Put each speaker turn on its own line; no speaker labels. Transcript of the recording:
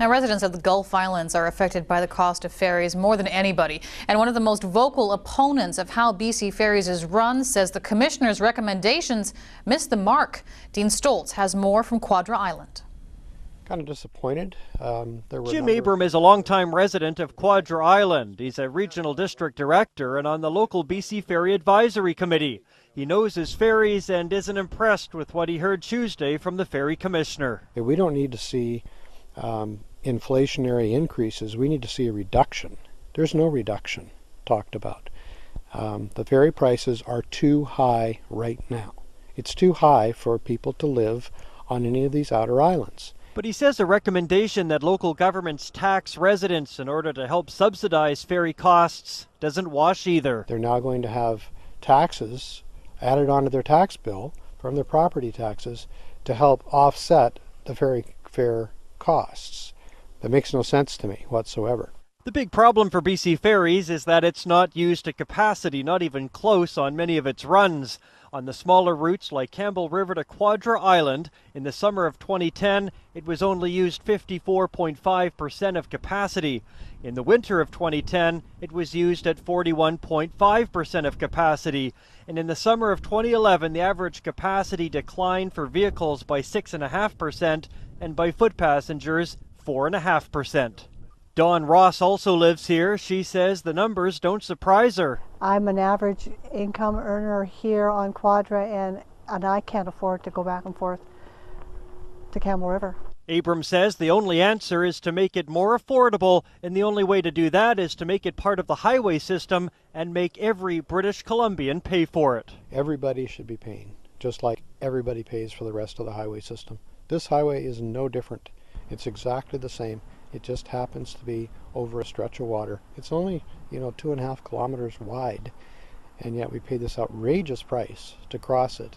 Now, residents of the Gulf Islands are affected by the cost of ferries more than anybody. And one of the most vocal opponents of how BC Ferries is run says the commissioner's recommendations missed the mark. Dean Stoltz has more from Quadra Island.
Kind of disappointed.
Jim Abram is a longtime resident of Quadra Island. He's a regional district director and on the local BC Ferry Advisory Committee. He knows his ferries and isn't impressed with what he heard Tuesday from the ferry commissioner.
We don't need to see inflationary increases. We need to see a reduction. There's no reduction talked about. The ferry prices are too high right now. It's too high for people to live on any of these outer islands.
But he says a recommendation that local governments tax residents in order to help subsidize ferry costs doesn't wash either.
They're now going to have taxes added onto their tax bill from their property taxes to help offset the ferry fare costs. That makes no sense to me whatsoever.
The big problem for BC Ferries is that it's not used to capacity, not even close on many of its runs. On the smaller routes like Campbell River to Quadra Island, in the summer of 2010, it was only used 54.5% of capacity. In the winter of 2010, it was used at 41.5% of capacity. And in the summer of 2011, the average capacity declined for vehicles by 6.5% and by foot passengers 4.5%. Dawn Ross also lives here. She says the numbers don't surprise her.
I'm an average income earner here on Quadra, and I can't afford to go back and forth to Campbell River.
Abram says the only answer is to make it more affordable, and the only way to do that is to make it part of the highway system and make every British Columbian pay for it.
Everybody should be paying, just like everybody pays for the rest of the highway system. This highway is no different. It's exactly the same. It just happens to be over a stretch of water. It's only, 2.5 kilometers wide, and yet we pay this outrageous price to cross it.